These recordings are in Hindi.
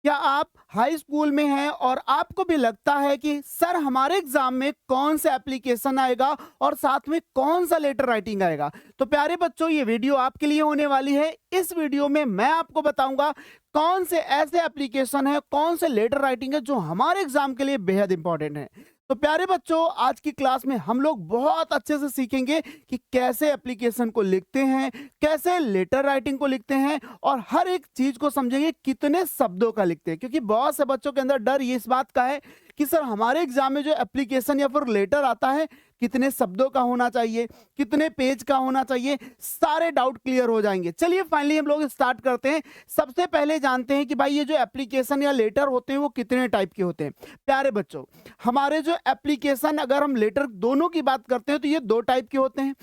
क्या आप हाई स्कूल में हैं और आपको भी लगता है कि सर हमारे एग्जाम में कौन सा एप्लीकेशन आएगा और साथ में कौन सा लेटर राइटिंग आएगा? तो प्यारे बच्चों, ये वीडियो आपके लिए होने वाली है। इस वीडियो में मैं आपको बताऊंगा कौन से ऐसे एप्लीकेशन है, कौन से लेटर राइटिंग है जो हमारे एग्जाम के लिए बेहद इंपॉर्टेंट है। तो प्यारे बच्चों, आज की क्लास में हम लोग बहुत अच्छे से सीखेंगे कि कैसे एप्लीकेशन को लिखते हैं, कैसे लेटर राइटिंग को लिखते हैं और हर एक चीज को समझेंगे कितने शब्दों का लिखते हैं। क्योंकि बहुत से बच्चों के अंदर डर ये इस बात का है कि सर हमारे एग्जाम में जो एप्लीकेशन या फिर लेटर आता है कितने शब्दों का होना चाहिए, कितने पेज का होना चाहिए, सारे डाउट क्लियर हो जाएंगे। चलिए फाइनली हम लोग स्टार्ट करते हैं। सबसे पहले जानते हैं कि भाई ये जो एप्लीकेशन या लेटर होते हैं वो कितने टाइप के होते हैं। प्यारे बच्चों, हमारे जो एप्लीकेशन, अगर हम लेटर दोनों की बात करते हैं तो ये दो टाइप के होते हैं।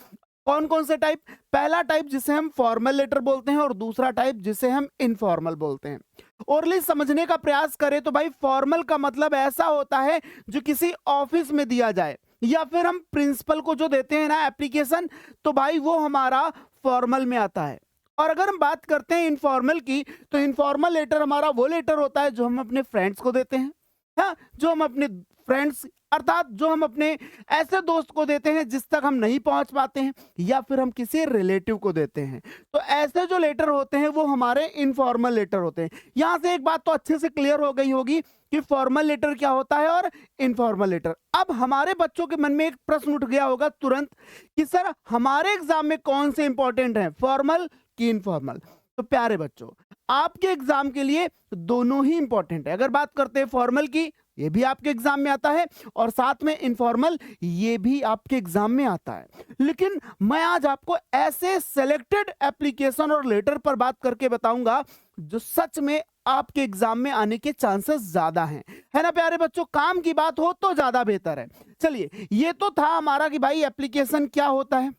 कौन कौन से टाइप? पहला टाइप जिसे हम फॉर्मल लेटर बोलते हैं और दूसरा टाइप जिसे हम इनफॉर्मल बोलते हैं। ओरली समझने का प्रयास करें तो भाई फॉर्मल का मतलब ऐसा होता है जो किसी ऑफिस में दिया जाए या फिर हम प्रिंसिपल को जो देते हैं ना एप्लीकेशन, तो भाई वो हमारा फॉर्मल में आता है। और अगर हम बात करते हैं इनफॉर्मल की, तो इनफॉर्मल लेटर हमारा वो लेटर होता है जो हम अपने फ्रेंड्स को देते हैं। हाँ, जो हम अपने फ्रेंड्स अर्थात जो हम अपने ऐसे दोस्त को देते हैं जिस तक हम नहीं पहुंच पाते हैं, या फिर हम किसी रिलेटिव को देते हैं। तो ऐसे जो लेटर होते हैं वो हमारे इनफॉर्मल लेटर होते हैं। यहां से एक बात तो अच्छे से क्लियर हो गई होगी कि फॉर्मल लेटर क्या होता है और इनफॉर्मल लेटर। अब हमारे बच्चों के मन में एक प्रश्न उठ गया होगा तुरंत कि सर हमारे एग्जाम में कौन से इंपॉर्टेंट है, फॉर्मल कि इनफॉर्मल? तो प्यारे बच्चों, आपके एग्जाम के लिए दोनों ही इंपॉर्टेंट है। अगर बात करते हैं फॉर्मल की, ये भी आपके एग्जाम में आता है और साथ में इनफॉर्मल, ये भी आपके एग्जाम में आता है। लेकिन मैं आज आपको ऐसे सेलेक्टेड एप्लीकेशन और लेटर पर बात करके बताऊंगा जो सच में आपके एग्जाम में आने के चांसेस ज्यादा हैं। है ना प्यारे बच्चों? काम की बात हो तो ज्यादा बेहतर है। चलिए, ये तो था हमारा कि भाई एप्लीकेशन क्या होता है।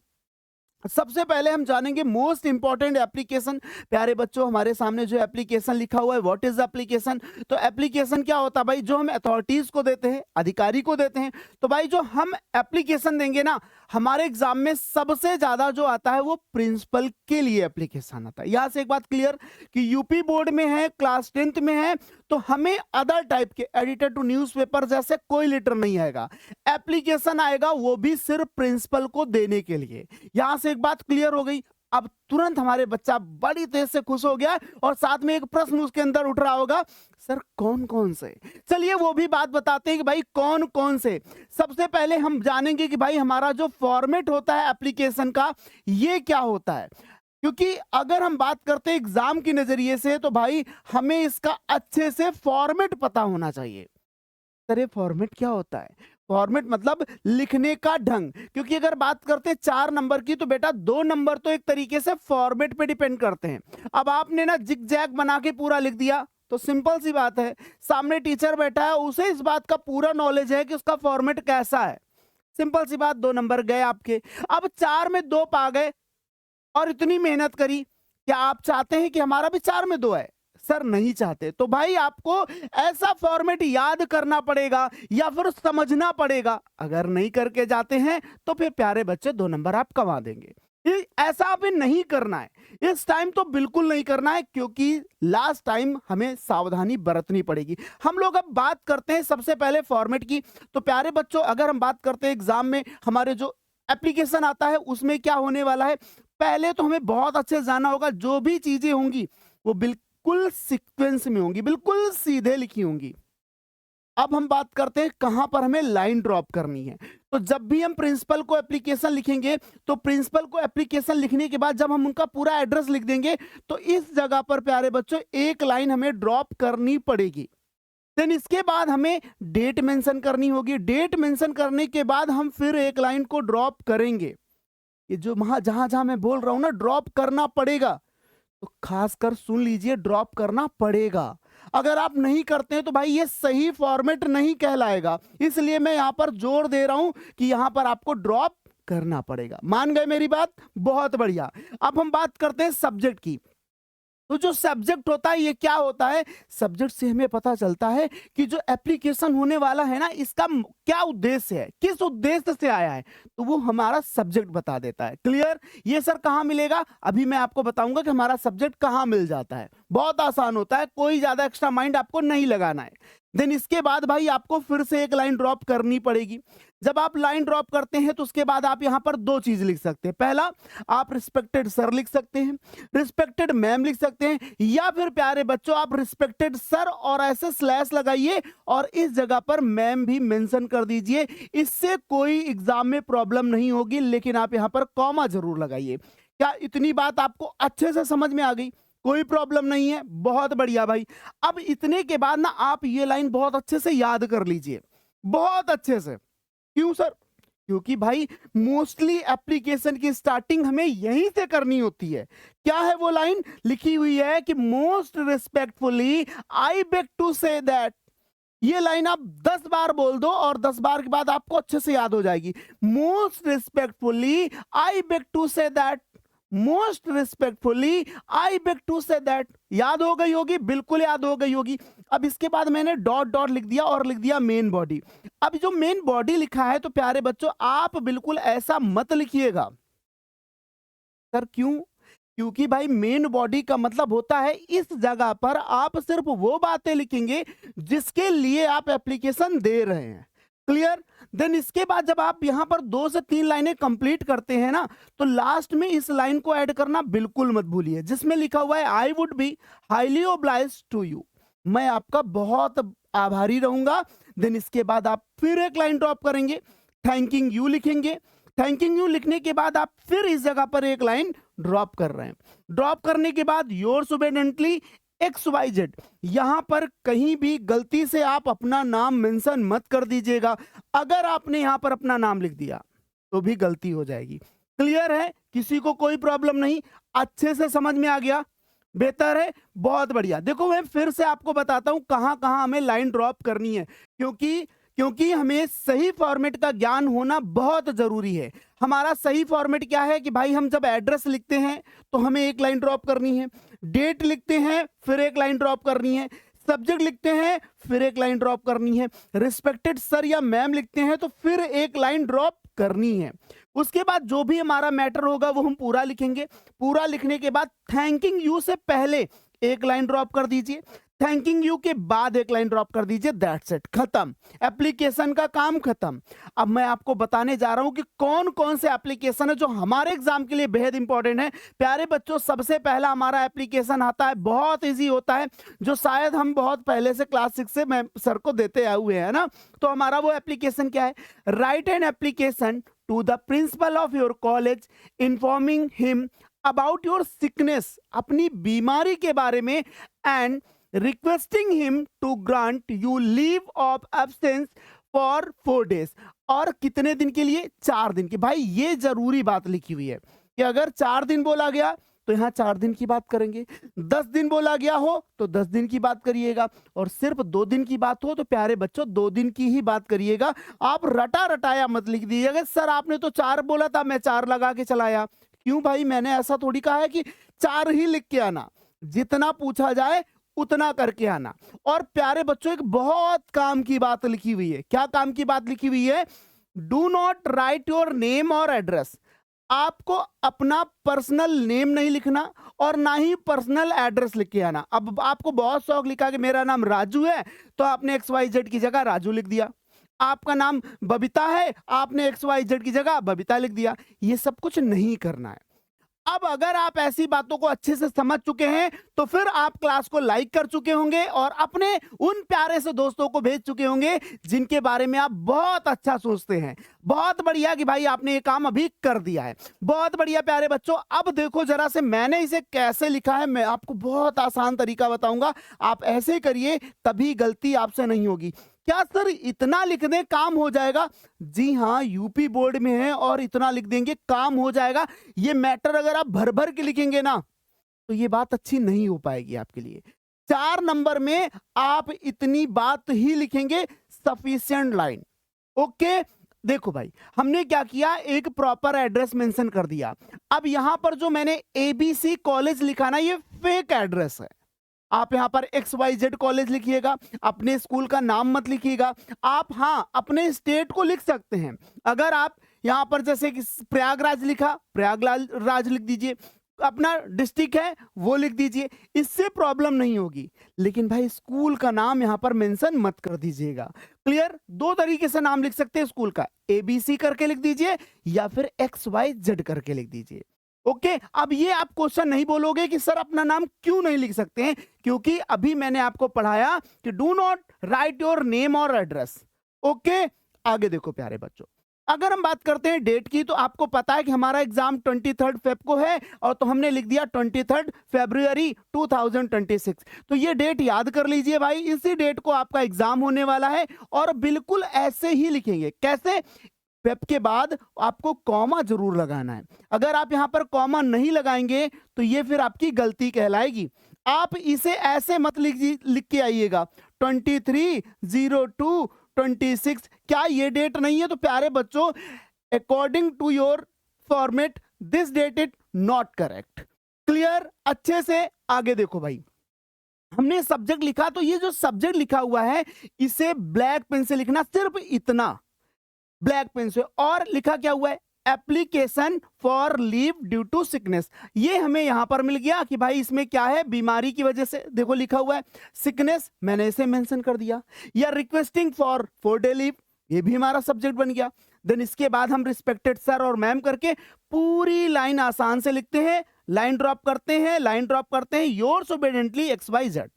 सबसे पहले हम जानेंगे मोस्ट इंपॉर्टेंट एप्लीकेशन। प्यारे बच्चों, हमारे सामने जो एप्लीकेशन लिखा हुआ है, व्हाट इज एप्लीकेशन? तो एप्लीकेशन क्या होता है भाई? जो हम अथॉरिटीज को देते हैं, अधिकारी को देते हैं। तो भाई जो हम एप्लीकेशन देंगे ना, हमारे एग्जाम में सबसे ज्यादा जो आता है वो प्रिंसिपल के लिए एप्लीकेशन आता है। यहां से एक बात क्लियर कि यूपी बोर्ड में है, क्लास 10th में है, तो हमें अदर टाइप के एडिटर टू न्यूज़पेपर जैसे कोई लेटर नहीं आएगा। एप्लीकेशन आएगा वो भी सिर्फ प्रिंसिपल को देने के लिए। यहां से एक बात क्लियर हो गई। अब तुरंत हमारे बच्चा बड़ी तेज से खुश हो गया और साथ में एक प्रश्न उसके अंदर उठ रहा होगा, सर कौन कौन से? चलिए वो भी बात बताते हैं कि भाई कौन कौन से। सबसे पहले हम जानेंगे कि भाई हमारा जो फॉर्मेट होता है एप्लीकेशन का, ये क्या होता है। क्योंकि अगर हम बात करते हैं एग्जाम के नजरिए से, तो भाई हमें इसका अच्छे से फॉर्मेट पता होना चाहिए। सर ये फॉर्मेट क्या होता है? फॉर्मेट मतलब लिखने का ढंग। क्योंकि अगर बात करते हैं 4 नंबर की, तो बेटा 2 नंबर तो एक तरीके से फॉर्मेट पे डिपेंड करते हैं। अब आपने ना जिग जैग बना के पूरा लिख दिया तो सिंपल सी बात है, सामने टीचर बैठा है, उसे इस बात का पूरा नॉलेज है कि उसका फॉर्मेट कैसा है। सिंपल सी बात, 2 नंबर गए आपके। अब 4 में 2 पा गए और इतनी मेहनत करी, क्या आप चाहते हैं कि हमारा भी 4 में 2 है? सर नहीं चाहते। तो भाई आपको ऐसा फॉर्मेट याद करना पड़ेगा या फिर समझना पड़ेगा। अगर नहीं करके जाते हैं तो फिर प्यारे बच्चे 2 नंबर आप कमा देंगे। ऐसा अभी नहीं करना है, इस टाइम तो बिल्कुल नहीं करना है, क्योंकि लास्ट टाइम हमें सावधानी बरतनी पड़ेगी। हम लोग अब बात करते हैं सबसे पहले फॉर्मेट की। तो प्यारे बच्चों, अगर हम बात करते हैं एग्जाम में हमारे जो एप्लीकेशन आता है उसमें क्या होने वाला है, पहले तो हमें बहुत अच्छे से जानना होगा जो भी चीजें होंगी वो बिल्कुल सीक्वेंस में होंगी, बिल्कुल सीधे लिखी होंगी। अब हम बात करते हैं कहां पर हमें लाइन ड्रॉप करनी है। तो जब भी हम प्रिंसिपल को एप्लीकेशन लिखेंगे, तो प्रिंसिपल को एप्लीकेशन लिखने के बाद जब हम उनका पूरा एड्रेस लिख देंगे, तो इस जगह पर प्यारे बच्चों एक लाइन हमें ड्रॉप करनी पड़ेगी। देन इसके बाद हमें डेट मेंशन करनी होगी। डेट मेंशन करने के बाद हम फिर एक लाइन को ड्रॉप करेंगे। ये जो जहां जहां मैं बोल रहा हूं ना ड्रॉप करना पड़ेगा, तो खासकर सुन लीजिए, ड्रॉप करना पड़ेगा। अगर आप नहीं करते हैं तो भाई ये सही फॉर्मेट नहीं कहलाएगा। इसलिए मैं यहां पर जोर दे रहा हूं कि यहां पर आपको ड्रॉप करना पड़ेगा। मान गए मेरी बात? बहुत बढ़िया। अब हम बात करते हैं सब्जेक्ट की। तो जो सब्जेक्ट होता है ये क्या होता है? सब्जेक्ट से हमें पता चलता है कि जो एप्लीकेशन होने वाला है ना, इसका क्या उद्देश्य है, किस उद्देश्य से आया है, तो वो हमारा सब्जेक्ट बता देता है। क्लियर? ये सर कहाँ मिलेगा? अभी मैं आपको बताऊंगा कि हमारा सब्जेक्ट कहाँ मिल जाता है। बहुत आसान होता है, कोई ज्यादा एक्स्ट्रा माइंड आपको नहीं लगाना है। देन इसके बाद भाई आपको फिर से एक लाइन ड्रॉप करनी पड़ेगी। जब आप लाइन ड्रॉप करते हैं तो उसके बाद आप यहाँ पर दो चीज लिख सकते हैं। पहला, आप रिस्पेक्टेड सर लिख सकते हैं, रिस्पेक्टेड मैम लिख सकते हैं, या फिर प्यारे बच्चों आप रिस्पेक्टेड सर और ऐसे स्लैश लगाइए और इस जगह पर मैम भी मेंशन कर दीजिए। इससे कोई एग्जाम में प्रॉब्लम नहीं होगी, लेकिन आप यहाँ पर कॉमा जरूर लगाइए। क्या इतनी बात आपको अच्छे से समझ में आ गई? कोई प्रॉब्लम नहीं है, बहुत बढ़िया भाई। अब इतने के बाद ना आप ये लाइन बहुत अच्छे से याद कर लीजिए, बहुत अच्छे से। क्यों सर? क्योंकि भाई मोस्टली एप्लीकेशन की स्टार्टिंग हमें यहीं से करनी होती है। क्या है वो लाइन? लिखी हुई है कि most respectfully I beg to say that. ये लाइन आप 10 बार बोल दो और 10 बार के बाद आपको अच्छे से याद हो जाएगी। Most respectfully I beg to say that, most respectfully I beg to say that. याद हो गई होगी, बिल्कुल याद हो गई होगी। अब इसके बाद मैंने डॉट डॉट लिख दिया और लिख दिया मेन बॉडी। अब जो मेन बॉडी लिखा है तो प्यारे बच्चों आप बिल्कुल ऐसा मत लिखिएगा। सर क्यों? क्योंकि भाई मेन बॉडी का मतलब होता है इस जगह पर आप सिर्फ वो बातें लिखेंगे जिसके लिए आप एप्लीकेशन दे रहे हैं। क्लियर? देन इसके बाद जब आप यहां पर 2 से 3 लाइनें कंप्लीट करते हैं ना, तो लास्ट में इस लाइन को ऐड करना बिल्कुल मत भूलिए, जिसमें लिखा हुआ है I would be highly obliged to you. मैं आपका बहुत आभारी रहूंगा। देन इसके बाद आप फिर एक लाइन ड्रॉप करेंगे, थैंकिंग यू लिखेंगे। थैंकिंग यू लिखने के बाद आप फिर इस जगह पर एक लाइन ड्रॉप कर रहे हैं। ड्रॉप करने के बाद योर्स ओबेडेंटली XYZ, यहां पर कहीं भी गलती से आप अपना नाम मेंशन मत कर दीजिएगा। अगर आपने यहां पर अपना नाम लिख दिया तो भी गलती हो जाएगी। क्लियर है? किसी को कोई प्रॉब्लम नहीं? अच्छे से समझ में आ गया? बेहतर है, बहुत बढ़िया। देखो मैं फिर से आपको बताता हूं कहां कहां हमें लाइन ड्रॉप करनी है, क्योंकि हमें सही फॉर्मेट का ज्ञान होना बहुत जरूरी है। हमारा सही फॉर्मेट क्या है कि भाई हम जब एड्रेस लिखते हैं तो हमें एक लाइन ड्रॉप करनी है, डेट लिखते हैं फिर एक लाइन ड्रॉप करनी है, सब्जेक्ट लिखते हैं फिर एक लाइन ड्रॉप करनी है, रिस्पेक्टेड सर या मैम लिखते हैं तो फिर एक लाइन ड्रॉप करनी है। उसके बाद जो भी हमारा मैटर होगा वो हम पूरा लिखेंगे। पूरा लिखने के बाद थैंकिंग यू से पहले एक लाइन ड्रॉप कर दीजिए, थैंकिंग यू के बाद एक लाइन ड्रॉप कर दीजिए। दैट्स इट, खत्म, एप्लीकेशन का काम खत्म। अब मैं आपको बताने जा रहा हूं कि कौन कौन से एप्लीकेशन है जो हमारे एग्जाम के लिए बेहद इंपॉर्टेंट है। प्यारे बच्चों सबसे पहला हमारा एप्लीकेशन आता है, बहुत इजी होता है, जो शायद हम बहुत पहले से क्लास 6 से मैं सर को देते आए हुए हैं ना। तो हमारा वो एप्लीकेशन क्या है? Write an application to the principal of your college informing him about your sickness, अपनी बीमारी के बारे में, and requesting him to grant you leave of absence for 4 days। और कितने दिन के लिए? 4 दिन की। भाई ये जरूरी बात लिखी हुई है कि अगर 4 दिन बोला गया तो यहाँ 4 दिन की बात करेंगे, 10 दिन बोला गया हो तो 10 दिन की बात करिएगा, और सिर्फ 2 दिन की बात हो तो प्यारे बच्चों 2 दिन की ही बात करिएगा। आप रटा रटाया मत लिख दीजिएगा, सर आपने तो 4 बोला था मैं 4 लगा के चलाया। क्यों भाई? मैंने ऐसा थोड़ी कहा है कि 4 ही लिख के आना, जितना पूछा जाए उतना करके आना। और प्यारे बच्चों एक बहुत काम की बात लिखी हुई है। क्या काम की बात लिखी हुई है? Do not right your name और एड्रेस। आपको अपना पर्सनल नेम नहीं लिखना और ना ही पर्सनल एड्रेस लिख के आना। अब आपको बहुत शौक लिखा कि मेरा नाम राजू है तो आपने XYZ की जगह राजू लिख दिया। आपका नाम बबीता है, आपने XYZ की जगह बबीता लिख दिया। ये सब कुछ नहीं करना है। अब अगर आप ऐसी बातों को अच्छे से समझ चुके हैं तो फिर आप क्लास को लाइक कर चुके होंगे और अपने उन प्यारे से दोस्तों को भेज चुके होंगे जिनके बारे में आप बहुत अच्छा सोचते हैं। बहुत बढ़िया कि भाई आपने ये काम अभी कर दिया है, बहुत बढ़िया प्यारे बच्चों। अब देखो जरा से मैंने इसे कैसे लिखा है, मैं आपको बहुत आसान तरीका बताऊंगा, आप ऐसे करिए तभी गलती आपसे नहीं होगी। क्या सर इतना लिख दें काम हो जाएगा? जी हाँ, यूपी बोर्ड में है और इतना लिख देंगे काम हो जाएगा। ये मैटर अगर आप भर भर के लिखेंगे ना तो ये बात अच्छी नहीं हो पाएगी आपके लिए। 4 नंबर में आप इतनी बात ही लिखेंगे, सफिशिएंट लाइन। ओके, देखो भाई हमने क्या किया, एक प्रॉपर एड्रेस मेंशन कर दिया। अब यहां पर जो मैंने ABC कॉलेज लिखा ना, ये फेक एड्रेस है। आप यहाँ पर XYZ कॉलेज लिखिएगा, अपने स्कूल का नाम मत लिखिएगा। आप हाँ अपने स्टेट को लिख सकते हैं। अगर आप यहाँ पर जैसे कि प्रयागराज लिखा, प्रयागराज लिख दीजिए। अपना डिस्ट्रिक्ट है वो लिख दीजिए, इससे प्रॉब्लम नहीं होगी। लेकिन भाई स्कूल का नाम यहाँ पर मेंशन मत कर दीजिएगा। क्लियर? दो तरीके से नाम लिख सकते हैं स्कूल का, ABC करके लिख दीजिए या फिर XYZ करके लिख दीजिए। ओके, अब ये आप क्वेश्चन नहीं बोलोगे कि सर अपना नाम क्यों नहीं लिख सकते हैं, क्योंकि अभी मैंने आपको पढ़ाया कि do not right your name और एड्रेस। ओके, आगे देखो प्यारे बच्चों, अगर हम बात करते हैं डेट की, तो आपको पता है कि हमारा एग्जाम 23 फेब को है, और तो हमने लिख दिया 23 फरवरी 2026। तो ये डेट याद कर लीजिए भाई, इसी डेट को आपका एग्जाम होने वाला है, और बिल्कुल ऐसे ही लिखेंगे। कैसे? फेब के बाद आपको कॉमा जरूर लगाना है। अगर आप यहाँ पर कॉमा नहीं लगाएंगे तो ये फिर आपकी गलती कहलाएगी। आप इसे ऐसे मत लिख के आइएगा 23/02/26। क्या ये डेट नहीं है? तो प्यारे बच्चों, according to your format this date is not correct. Clear? अच्छे से आगे देखो भाई, हमने सब्जेक्ट लिखा, तो ये जो सब्जेक्ट लिखा हुआ है इसे ब्लैक पेन से लिखना, सिर्फ इतना, ब्लैक पेन से। और लिखा क्या हुआ है? Application for leave due to sickness. ये हमें यहां पर मिल गया कि भाई इसमें क्या है, बीमारी की वजह से। देखो लिखा हुआ है सिकनेस, मैंने इसे मेंशन कर दिया। या रिक्वेस्टिंग फॉर 4-डे लीव, ये भी हमारा सब्जेक्ट बन गया। देन इसके बाद हम रिस्पेक्टेड सर और मैम करके पूरी लाइन आसान से लिखते हैं, लाइन ड्रॉप करते हैं, लाइन ड्रॉप करते हैं, yours obediently XYZ।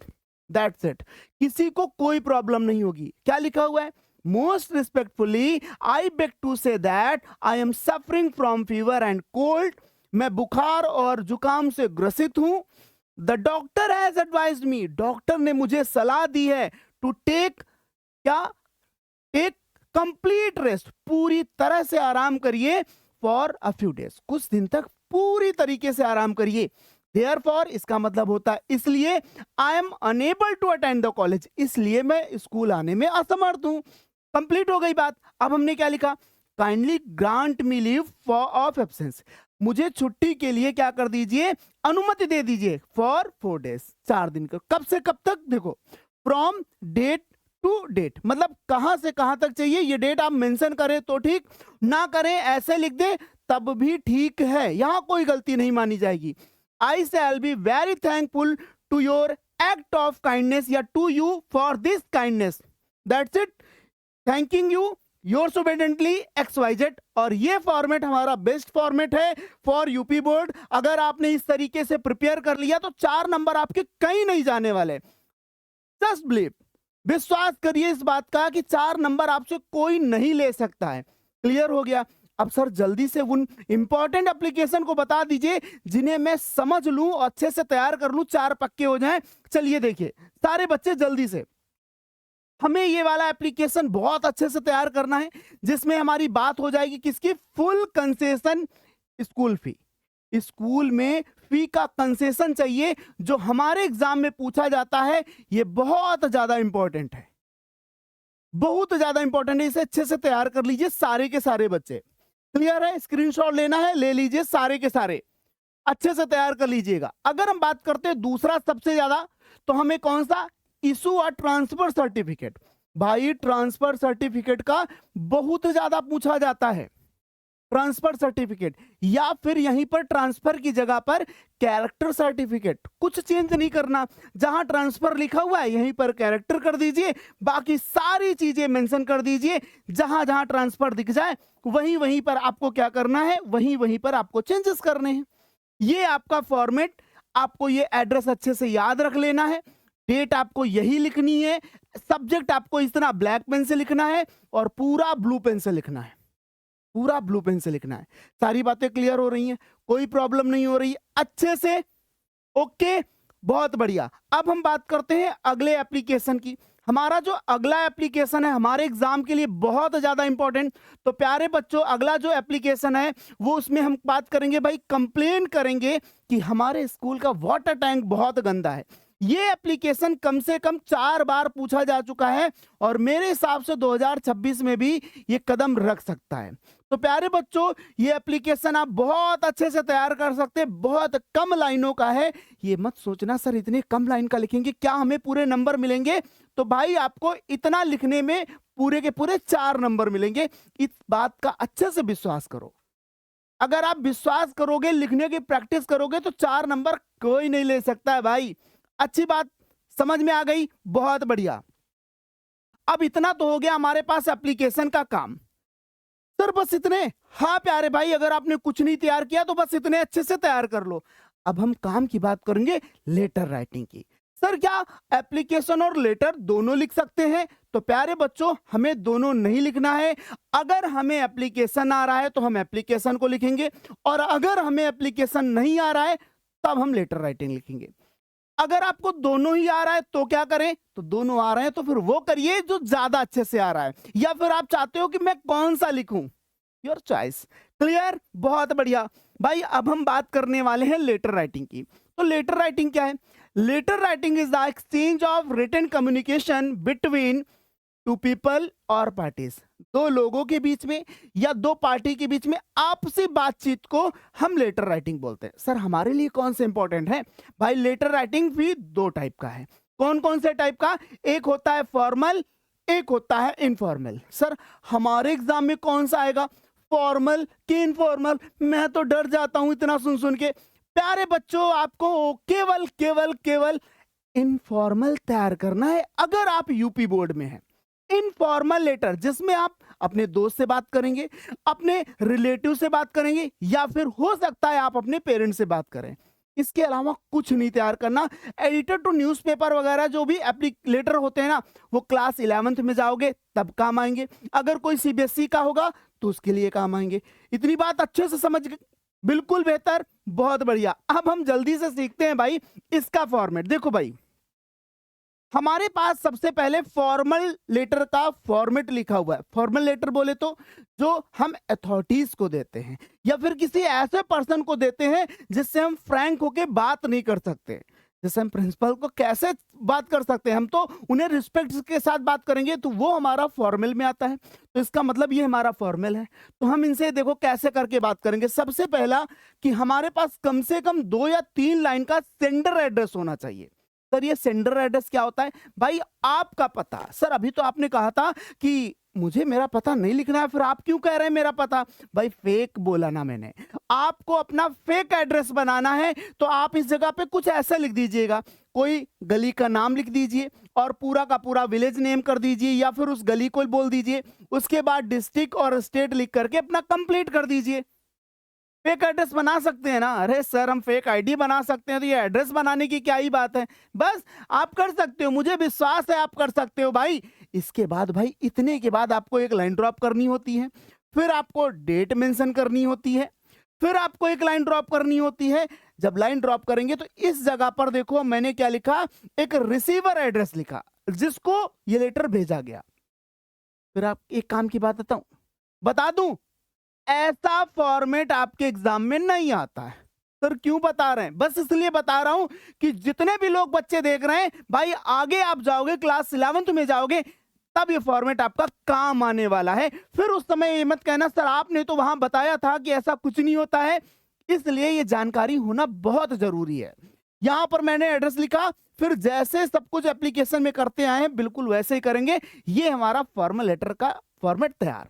That's it, किसी को कोई प्रॉब्लम नहीं होगी। क्या लिखा हुआ है? Most respectfully, I beg to say that I am suffering from fever and cold. मैं बुखार और जुकाम से ग्रसित हूं। The doctor has advised me. Doctor ने मुझे सलाह दी है to take क्या? Take complete rest. पूरी तरह से आराम करिए for a few days. कुछ दिन तक पूरी तरीके से आराम करिए। Therefore, इसका मतलब होता है इसलिए I am unable to attend the college. इसलिए मैं स्कूल आने में असमर्थ हूं। कंप्लीट हो गई बात। अब हमने क्या लिखा? Kindly grant me leave for of absence. मुझे छुट्टी के लिए क्या कर दीजिए? अनुमति दे दीजिए फॉर 4 डेज, 4 दिन का। कब से कब तक? देखो, फ्रॉम डेट टू डेट, मतलब कहां से कहां तक चाहिए। ये डेट आप मेंशन करें तो ठीक, ना करें ऐसे लिख दे तब भी ठीक है, यहां कोई गलती नहीं मानी जाएगी। I shall be very thankful to your act of kindness, या to you for this kindness. That's it, thanking you, yours obediently XYZ। और ये फॉर्मेट हमारा बेस्ट फॉर्मेट है फॉर यूपी बोर्ड। अगर आपने इस तरीके से प्रिपेयर कर लिया तो 4 नंबर आपके कहीं नहीं जाने वाले। जस्ट बिलीव, विश्वास करिए इस बात का कि 4 नंबर आपसे कोई नहीं ले सकता है। क्लियर हो गया? अब सर जल्दी से उन इंपॉर्टेंट एप्लीकेशन को बता दीजिए जिन्हें मैं समझ लूं, अच्छे से तैयार कर लूं, 4 पक्के हो जाएं। चलिए देखिए सारे बच्चे जल्दी से, हमें ये वाला एप्लीकेशन बहुत अच्छे से तैयार करना है जिसमें हमारी बात हो जाएगी किसकी? Full concession school fee. School में फी का कंसेशन चाहिए जो हमारे एग्जाम में पूछा जाता है। ये बहुत ज्यादा इंपॉर्टेंट है, बहुत ज्यादा इंपॉर्टेंट है। इसे अच्छे से तैयार कर लीजिए सारे के सारे बच्चे। क्लियर है? स्क्रीनशॉट लेना है, ले लीजिए सारे के सारे, अच्छे से तैयार कर लीजिएगा। अगर हम बात करते हैं दूसरा सबसे ज्यादा, तो हमें कौन सा? Issue a transfer certificate. भाई ट्रांसफर सर्टिफिकेट का बहुत ज्यादा पूछा जाता है। ट्रांसफर सर्टिफिकेट, या फिर यहीं पर ट्रांसफर की जगह पर कैरेक्टर सर्टिफिकेट, कुछ चेंज नहीं करना। जहां ट्रांसफर लिखा हुआ है यहीं पर कैरेक्टर कर दीजिए, बाकी सारी चीजें मेंशन कर दीजिए। जहां जहां ट्रांसफर दिख जाए वहीं वहीं पर आपको क्या करना है? वहीं वहीं पर आपको चेंजेस करने हैं। ये आपका फॉर्मेट, आपको ये एड्रेस अच्छे से याद रख लेना है। डेट आपको यही लिखनी है, सब्जेक्ट आपको इस तरह ब्लैक पेन से लिखना है और पूरा ब्लू पेन से लिखना है, पूरा ब्लू पेन से लिखना है। सारी बातें क्लियर हो रही हैं? कोई प्रॉब्लम नहीं हो रही अच्छे से? ओके, बहुत बढ़िया। अब हम बात करते हैं अगले एप्लीकेशन की। हमारा जो अगला एप्लीकेशन है हमारे एग्जाम के लिए बहुत ज्यादा इंपॉर्टेंट। तो प्यारे बच्चों, अगला जो एप्लीकेशन है वो उसमें हम बात करेंगे भाई, कंप्लेन करेंगे कि हमारे स्कूल का वाटर टैंक बहुत गंदा है। ये एप्लीकेशन कम से कम 4 बार पूछा जा चुका है और मेरे हिसाब से 2026 में भी ये कदम रख सकता है। तो प्यारे बच्चों, ये एप्लीकेशन आप बहुत अच्छे से तैयार कर सकते हैं, बहुत कम लाइनों का है। ये मत सोचना सर इतने कम लाइन का लिखेंगे क्या हमें पूरे नंबर मिलेंगे। तो भाई आपको इतना लिखने में पूरे के पूरे 4 नंबर मिलेंगे, इस बात का अच्छे से विश्वास करो। अगर आप विश्वास करोगे, लिखने की प्रैक्टिस करोगे तो 4 नंबर कोई नहीं ले सकता है भाई। अच्छी बात समझ में आ गई, बहुत बढ़िया। अब इतना तो हो गया हमारे पास एप्लीकेशन का काम। सर बस इतने? हाँ प्यारे भाई, अगर आपने कुछ नहीं तैयार किया तो बस इतने अच्छे से तैयार कर लो। अब हम काम की बात करेंगे, लेटर राइटिंग की। सर क्या एप्लीकेशन और लेटर दोनों लिख सकते हैं? तो प्यारे बच्चों, हमें दोनों नहीं लिखना है। अगर हमें एप्लीकेशन आ रहा है तो हम एप्लीकेशन को लिखेंगे, और अगर हमें एप्लीकेशन नहीं आ रहा है तब हम लेटर राइटिंग लिखेंगे। अगर आपको दोनों ही आ रहा है तो क्या करें? तो दोनों आ रहे हैं तो फिर वो करिए जो ज्यादा अच्छे से आ रहा है, या फिर आप चाहते हो कि मैं कौन सा लिखूं? Your choice. क्लियर? बहुत बढ़िया भाई। अब हम बात करने वाले हैं लेटर राइटिंग की। तो लेटर राइटिंग क्या है? Letter writing is the exchange of written communication between two people और पार्टीज। दो लोगों के बीच में या दो पार्टी के बीच में आपसी बातचीत को हम लेटर राइटिंग बोलते हैं। सर हमारे लिए कौन से इंपॉर्टेंट है? भाई लेटर राइटिंग भी दो टाइप का है। कौन कौन से टाइप का? एक होता है फॉर्मल, एक होता है इनफॉर्मल। सर हमारे एग्जाम में कौन सा आएगा, फॉर्मल कि इनफॉर्मल? मैं तो डर जाता हूं इतना सुन सुन के। प्यारे बच्चों, आपको केवल केवल केवल इनफॉर्मल तैयार करना है अगर आप यूपी बोर्ड में हैं। इनफॉर्मल लेटर जिसमें आप अपने दोस्त से बात करेंगे, अपने रिलेटिव से बात करेंगे, या फिर हो सकता है आप अपने पेरेंट्स से बात करें। इसके अलावा कुछ नहीं तैयार करना। एडिटर टू न्यूज़पेपर वगैरह जो भी लेटर होते हैं ना, वो क्लास 11th में जाओगे तब काम आएंगे। अगर कोई सीबीएसई का होगा तो उसके लिए काम आएंगे। इतनी बात अच्छे से समझ गए? बिल्कुल बेहतर, बहुत बढ़िया। अब हम जल्दी से सीखते हैं भाई इसका फॉर्मेट। देखो भाई, हमारे पास सबसे पहले फॉर्मल लेटर का फॉर्मेट लिखा हुआ है। फॉर्मल लेटर बोले तो जो हम अथॉरिटीज को देते हैं या फिर किसी ऐसे पर्सन को देते हैं जिससे हम फ्रैंक होके बात नहीं कर सकते। जैसे हम प्रिंसिपल को कैसे बात कर सकते हैं? हम तो उन्हें रिस्पेक्ट के साथ बात करेंगे, तो वो हमारा फॉर्मल में आता है। तो इसका मतलब ये हमारा फॉर्मल है। तो हम इनसे देखो कैसे करके बात करेंगे। सबसे पहला कि हमारे पास कम से कम 2 या 3 लाइन का सेंडर एड्रेस होना चाहिए। सर ये सेंडर एड्रेस क्या होता है? भाई आपका पता। सर अभी तो आपने कहा था कि मुझे मेरा पता नहीं लिखना है, फिर आप क्यों कह रहे हैं मेरा पता? भाई फेक बोला ना मैंने। आपको अपना फेक एड्रेस बनाना है तो आप इस जगह पे कुछ ऐसा लिख दीजिएगा। कोई गली का नाम लिख दीजिए और पूरा का पूरा विलेज नेम कर दीजिए, या फिर उस गली को बोल दीजिए। उसके बाद डिस्ट्रिक्ट और स्टेट लिख करके अपना कंप्लीट कर दीजिए। फेक एड्रेस बना सकते हैं ना? अरे सर हम फेक आईडी बना सकते हैं, तो ये एड्रेस बनाने की क्या ही बात है? बस आप कर सकते हो, मुझे विश्वास है आप कर सकते हो भाई। इसके बाद भाई इतने के बाद आपको एक लाइन ड्रॉप करनी होती है, फिर आपको डेट मेंशन करनी होती है, फिर आपको एक लाइन ड्रॉप करनी होती है। जब लाइन ड्रॉप करेंगे तो इस जगह पर देखो मैंने क्या लिखा, एक रिसीवर एड्रेस लिखा जिसको ये लेटर भेजा गया। फिर आप एक काम की बात बता दूं, ऐसा फॉर्मेट आपके एग्जाम में नहीं आता है। सर क्यों बता रहे हैं? बस इसलिए बता रहा हूं कि जितने भी लोग बच्चे देख रहे हैं भाई, आगे आप जाओगे क्लास 11th में जाओगे तब ये फॉर्मेट आपका काम आने वाला है। फिर उस समय ये मत कहना सर आपने तो वहां बताया था कि ऐसा कुछ नहीं होता है। इसलिए ये जानकारी होना बहुत जरूरी है। यहां पर मैंने एड्रेस लिखा, फिर जैसे सब कुछ एप्लीकेशन में करते आए हैं बिल्कुल वैसे ही करेंगे। ये हमारा फॉर्मल लेटर का फॉर्मेट तैयार।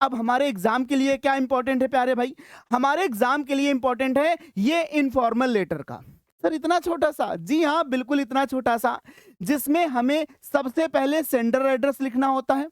अब हमारे एग्जाम के लिए क्या इंपॉर्टेंट है प्यारे भाई? हमारे एग्जाम के लिए इंपॉर्टेंट है ये इनफॉर्मल लेटर का। सर इतना छोटा सा? जी हाँ बिल्कुल इतना छोटा सा, जिसमें हमें सबसे पहले सेंडर एड्रेस लिखना होता है,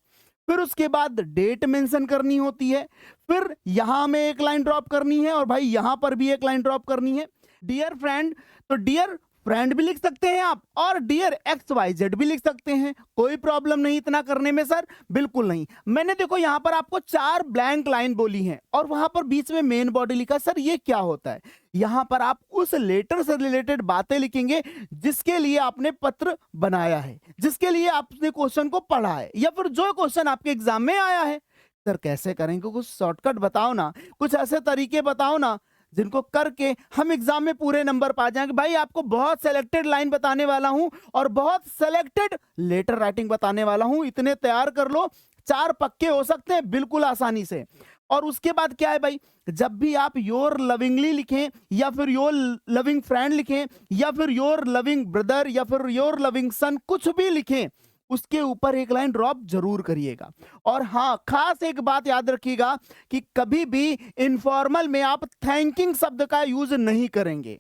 फिर उसके बाद डेट मेंशन करनी होती है, फिर यहां हमें एक लाइन ड्रॉप करनी है, और भाई यहां पर भी एक लाइन ड्रॉप करनी है। डियर फ्रेंड, तो डियर फ्रेंड भी लिख सकते हैं आप, और डियर XYZ भी लिख सकते हैं। कोई प्रॉब्लम नहीं इतना करने में सर, बिल्कुल नहीं। मैंने देखो यहां पर आपको 4 ब्लैंक लाइन बोली हैं और वहां पर बीच में मेन बॉडी लिखा। सर ये क्या होता है? यहां पर आप उस लेटर से रिलेटेड बातें लिखेंगे जिसके लिए आपने पत्र बनाया है, जिसके लिए आपने क्वेश्चन को पढ़ा है, या फिर जो क्वेश्चन आपके एग्जाम में आया है। सर कैसे करेंगे? कुछ शॉर्टकट बताओ ना, कुछ ऐसे तरीके बताओ ना जिनको करके हम एग्जाम में पूरे नंबर पा जाएंगे। भाई आपको बहुत सेलेक्टेड लाइन बताने वाला हूं और बहुत सेलेक्टेड लेटर राइटिंग बताने वाला हूं। इतने तैयार कर लो, 4 पक्के हो सकते हैं बिल्कुल आसानी से। और उसके बाद क्या है भाई, जब भी आप योर लविंगली लिखें, या फिर योर लविंग फ्रेंड लिखें, या फिर योर लविंग ब्रदर, या फिर योर लविंग सन, कुछ भी लिखें, उसके ऊपर एक लाइन ड्रॉप जरूर करिएगा। और हाँ, खास एक बात याद रखिएगा कि कभी भी इनफॉर्मल में आप थैंकिंग शब्द का यूज नहीं करेंगे।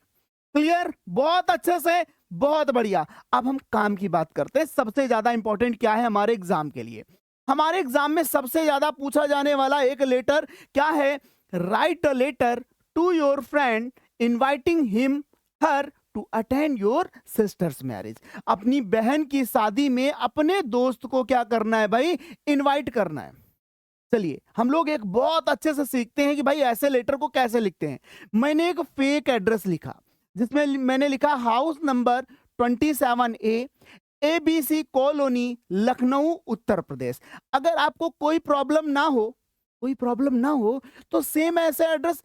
क्लियर? बहुत अच्छे से, बहुत बढ़िया। अब हम काम की बात करते हैं। सबसे ज्यादा इंपॉर्टेंट क्या है हमारे एग्जाम के लिए? हमारे एग्जाम में सबसे ज्यादा पूछा जाने वाला एक लेटर क्या है? Write a letter to your friend inviting him her to attend your sister's marriage. अपनी बहन की शादी में अपने दोस्त को क्या करना है भाई? इनवाइट करना है। चलिए हम लोग एक बहुत अच्छे से सीखते हैं कि भाई ऐसे लेटर को कैसे लिखते हैं। मैंने एक फेक एड्रेस लिखा जिसमें मैंने लिखा house number 27A ABC colony Lucknow Uttar Pradesh. अगर आपको कोई प्रॉब्लम ना हो, तो सेम ऐसे एड्रेस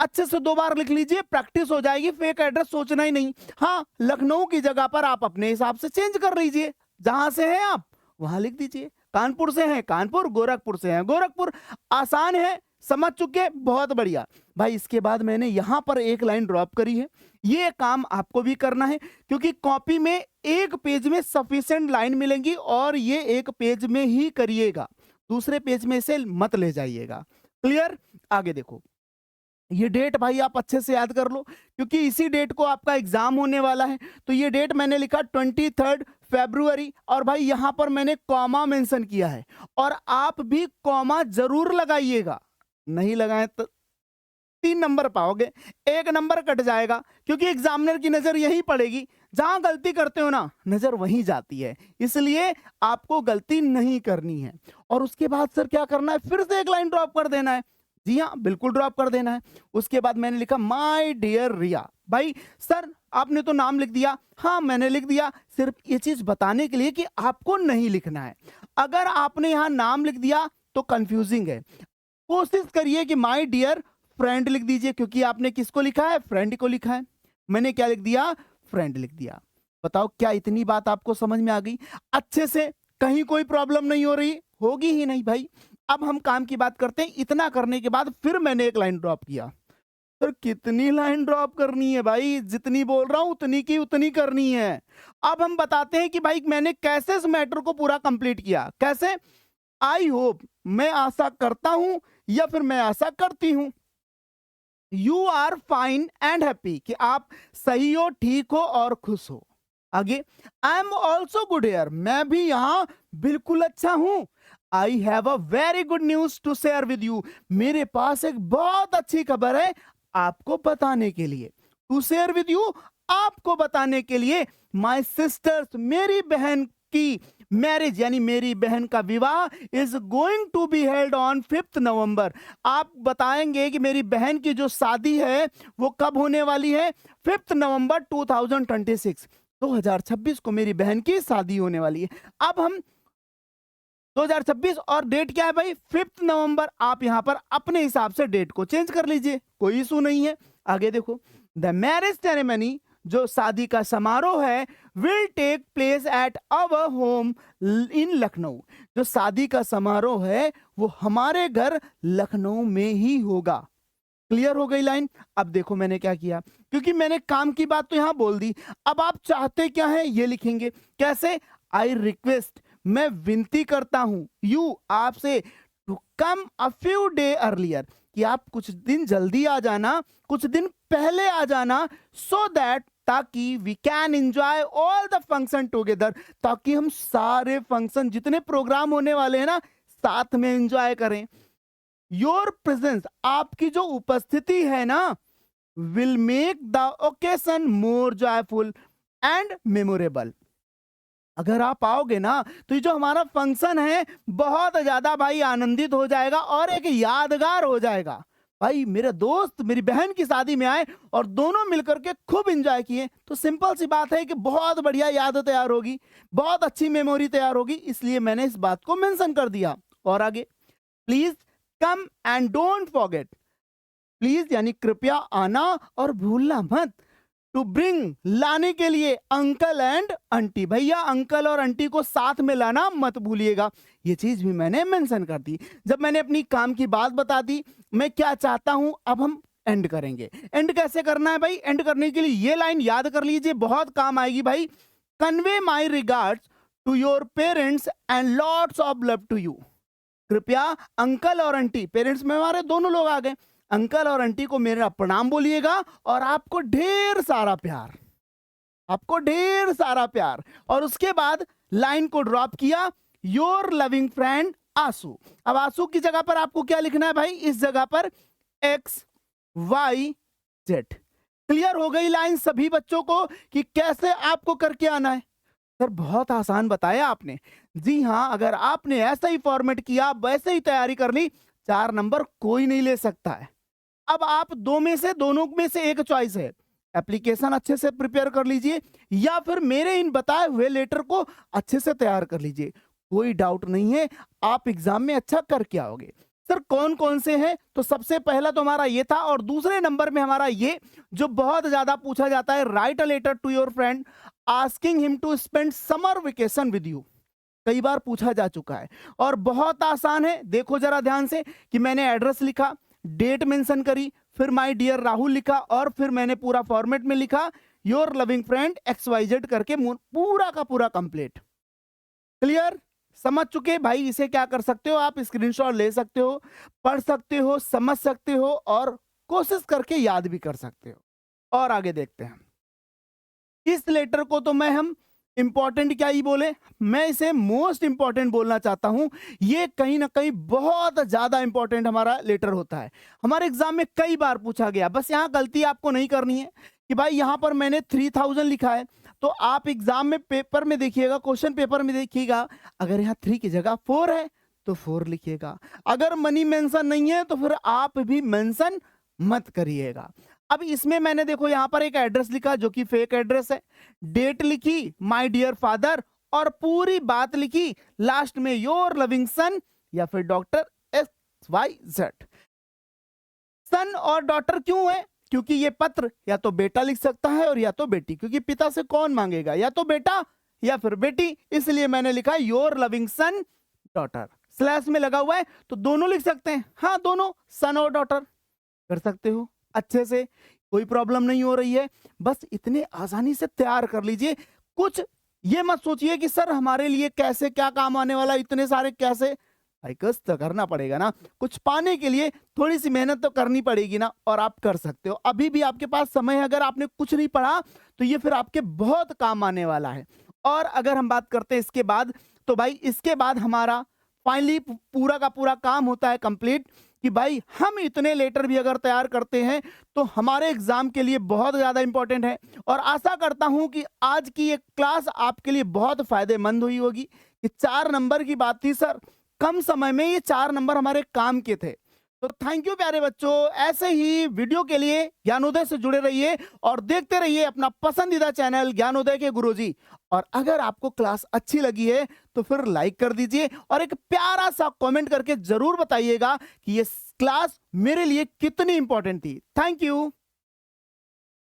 अच्छे से 2 बार लिख लीजिए, प्रैक्टिस हो जाएगी, फेक एड्रेस सोचना ही नहीं। हाँ, लखनऊ की जगह पर आप अपने हिसाब से चेंज कर लीजिए, जहां से हैं आप वहां लिख दीजिए। कानपुर से हैं कानपुर, गोरखपुर से हैं गोरखपुर। आसान है, समझ चुके, बहुत बढ़िया भाई। इसके बाद मैंने यहां पर एक लाइन ड्रॉप करी है। ये काम आपको भी करना है क्योंकि कॉपी में एक पेज में सफिशिएंट लाइन मिलेंगी और ये एक पेज में ही करिएगा, दूसरे पेज में से मत ले जाइएगा। क्लियर? आगे देखो, ये डेट भाई आप अच्छे से याद कर लो क्योंकि इसी डेट को आपका एग्जाम होने वाला है। तो ये डेट मैंने लिखा 23 फरवरी और भाई यहां पर मैंने कॉमा मेंशन किया है और आप भी कॉमा जरूर लगाइएगा। नहीं लगाए तो 3 नंबर पाओगे, 1 नंबर कट जाएगा क्योंकि एग्जामिनर की नजर यही पड़ेगी। जहां गलती करते हो ना, नजर वहीं जाती है, इसलिए आपको गलती नहीं करनी है। और उसके बाद सर क्या करना है? फिर से एक लाइन ड्रॉप कर देना है। जी हाँ, बिल्कुल ड्रॉप कर देना है। उसके बाद मैंने लिखा माय डियर रिया। भाई सर आपने तो नाम लिख दिया। हाँ मैंने लिख दिया, सिर्फ ये चीज बताने के लिए कि आपको नहीं लिखना है। अगर आपने यहाँ नाम लिख दिया तो कंफ्यूजिंग है। कोशिश करिए कि माय डियर फ्रेंड लिख दीजिए क्योंकि आपने किसको लिखा है? फ्रेंड को लिखा है। मैंने क्या लिख दिया? फ्रेंड लिख दिया। बताओ क्या इतनी बात आपको समझ में आ गई अच्छे से? कहीं कोई प्रॉब्लम नहीं हो रही? होगी ही नहीं भाई। अब हम काम की बात करते हैं। इतना करने के बाद फिर मैंने एक लाइन ड्रॉप किया। सर कितनी लाइन ड्रॉप करनी है भाई? जितनी बोल रहा हूं उतनी की उतनी करनी है। अब हम बताते हैं कि भाई मैंने कैसे इस मैटर को पूरा कंप्लीट किया। कैसे? आई होप, मैं आशा करता हूं या फिर मैं आशा करती हूं, you are fine and happy, कि आप सही हो, ठीक हो और खुश हो। आगे, I am also good here, मैं भी यहां बिल्कुल अच्छा हूं। I have a very good news to share with you, मेरे पास एक बहुत अच्छी खबर है आपको बताने के लिए। टू शेयर विद यू, आपको बताने के लिए। माई सिस्टर्स, मेरी बहन की मैरिज यानी मेरी बहन का विवाह is going to be held on 5 नवंबर। आप बताएंगे कि मेरी बहन की जो शादी है वो कब होने वाली है? 5 नवंबर 2026, 2026 को मेरी बहन की शादी होने वाली है। अब हम 2026 और डेट क्या है भाई? 5 नवंबर। आप यहां पर अपने हिसाब से डेट को चेंज कर लीजिए, कोई इशू नहीं है। आगे देखो, द मैरिज सेरेमनी, जो शादी का समारोह है, will take place at our home in Lucknow. जो शादी का समारोह है वो हमारे घर लखनऊ में ही होगा। क्लियर हो गई लाइन? अब देखो मैंने क्या किया, क्योंकि मैंने काम की बात तो यहां बोल दी। अब आप चाहते क्या है ये लिखेंगे। कैसे? आई रिक्वेस्ट, मैं विनती करता हूं, यू, आपसे, to come a few day earlier, कि आप कुछ दिन जल्दी आ जाना, कुछ दिन पहले आ जाना, सो दैट, ताकि we can enjoy all the function together, ताकि हम सारे फंक्शन, जितने प्रोग्राम होने वाले हैं ना, साथ में एंजॉय करें। योर प्रेजेंस, आपकी जो उपस्थिति है ना, will make the occasion more joyful and memorable. अगर आप आओगे ना तो ये जो हमारा फंक्शन है बहुत ज्यादा भाई आनंदित हो जाएगा और एक यादगार हो जाएगा। भाई मेरे दोस्त मेरी बहन की शादी में आए और दोनों मिलकर के खूब एंजॉय किए, तो सिंपल सी बात है कि बहुत बढ़िया याद तैयार होगी, बहुत अच्छी मेमोरी तैयार होगी। इसलिए मैंने इस बात को मेंशन कर दिया। और आगे, please come and don't forget, please यानी कृपया आना और भूलना मत। टू ब्रिंग, लाने के लिए, अंकल एंड आंटी, भैया अंकल और आंटी को साथ में लाना मत भूलिएगा। ये चीज भी मैंने मेंशन कर दी। जब मैंने अपनी काम की बात बता दी, मैं क्या चाहता हूं, अब हम एंड करेंगे। एंड कैसे करना है भाई? एंड करने के लिए ये लाइन याद कर लीजिए, बहुत काम आएगी भाई। Convey my regards to your parents and lots of love to you. कृपया अंकल और आंटी, पेरेंट्स में हमारे दोनों लोग आ गए, अंकल और आंटी को मेरा प्रणाम बोलिएगा और आपको ढेर सारा प्यार, आपको ढेर सारा प्यार। और उसके बाद लाइन को ड्रॉप किया, योर लविंग फ्रेंड आंसू। अब आंसू की जगह पर आपको क्या लिखना है भाई, इस जगह पर XYZ। क्लियर हो गई लाइन सभी बच्चों को कि कैसे आपको करके आना है? सर बहुत आसान बताया आपने। जी हाँ, अगर आपने ऐसा ही फॉर्मेट किया, वैसे ही तैयारी कर ली, 4 नंबर कोई नहीं ले सकता है। अब आप दोनों में से एक चॉइस है, एप्लीकेशन अच्छे से प्रिपेयर कर लीजिए या फिर मेरे इन बताए हुए लेटर को अच्छे से तैयार कर लीजिए। कोई डाउट नहीं है, आप एग्जाम में अच्छा करके आओगे। सर कौन कौन से हैं? तो सबसे पहला तो हमारा ये था, और दूसरे नंबर में हमारा ये जो बहुत ज्यादा पूछा जाता है, write a letter to your friend asking him to spend summer vacation with you. कई बार पूछा जा चुका है और बहुत आसान है। देखो जरा ध्यान से कि मैंने एड्रेस लिखा, डेट मेंशन करी, फिर माय डियर राहुल लिखा और फिर मैंने पूरा फॉर्मेट में लिखा योर लविंग फ्रेंड XYZ करके, पूरा का पूरा कंप्लीट। क्लियर? समझ चुके भाई? इसे क्या कर सकते हो आप, स्क्रीनशॉट ले सकते हो, पढ़ सकते हो, समझ सकते हो और कोशिश करके याद भी कर सकते हो। और आगे देखते हैं। इस लेटर को तो हम इंपॉर्टेंट क्या ही बोले, मैं इसे मोस्ट इंपॉर्टेंट बोलना चाहता हूं। ये कहीं ना कहीं बहुत ज्यादा इंपॉर्टेंट हमारा लेटर होता है, हमारे एग्जाम में कई बार पूछा गया। बस यहाँ गलती आपको नहीं करनी है कि भाई यहाँ पर मैंने 3000 लिखा है, तो आप एग्जाम में पेपर में देखिएगा, क्वेश्चन पेपर में देखिएगा, अगर यहाँ 3 की जगह 4 है तो 4 लिखिएगा। अगर मनी मेंशन नहीं है तो फिर आप भी मेंशन मत करिएगा। अब इसमें मैंने देखो यहाँ पर एक एड्रेस लिखा जो कि फेक एड्रेस है, डेट लिखी माय डियर फादर और पूरी बात लिखी लास्ट में योर लविंग सन या फिर डॉक्टर XYZ। सन और डॉटर क्यों है? क्योंकि ये पत्र या तो बेटा लिख सकता है और या तो बेटी, क्योंकि पिता से कौन मांगेगा, या तो बेटा या फिर बेटी, इसलिए मैंने लिखा your loving son daughter. Slash में लगा हुआ है तो दोनों लिख सकते हैं, हाँ दोनों, सन और डॉटर कर सकते हो अच्छे से, कोई प्रॉब्लम नहीं हो रही है। बस इतने आसानी से तैयार कर लीजिए। कुछ ये मत सोचिए कि सर हमारे लिए कैसे क्या काम आने वाला, इतने सारे कैसे, भाई कष्ट तो करना पड़ेगा ना, कुछ पाने के लिए थोड़ी सी मेहनत तो करनी पड़ेगी ना, और आप कर सकते हो। अभी भी आपके पास समय है, अगर आपने कुछ नहीं पढ़ा तो ये फिर आपके बहुत काम आने वाला है। और अगर हम बात करते हैं इसके बाद, तो भाई इसके बाद हमारा फाइनली पूरा का पूरा काम होता है कंप्लीट, कि भाई हम इतने लेटर भी अगर तैयार करते हैं तो हमारे एग्जाम के लिए बहुत ज्यादा इंपॉर्टेंट है। और आशा करता हूं कि आज की ये क्लास आपके लिए बहुत फायदेमंद हुई होगी। कि 4 नंबर की बात थी सर, कम समय में ये 4 नंबर हमारे काम के थे। तो थैंक यू प्यारे बच्चों, ऐसे ही वीडियो के लिए ज्ञानोदय से जुड़े रहिए और देखते रहिए अपना पसंदीदा चैनल ज्ञानोदय के गुरुजी। और अगर आपको क्लास अच्छी लगी है तो फिर लाइक कर दीजिए और एक प्यारा सा कमेंट करके जरूर बताइएगा कि ये क्लास मेरे लिए कितनी इंपॉर्टेंट थी। Thank you.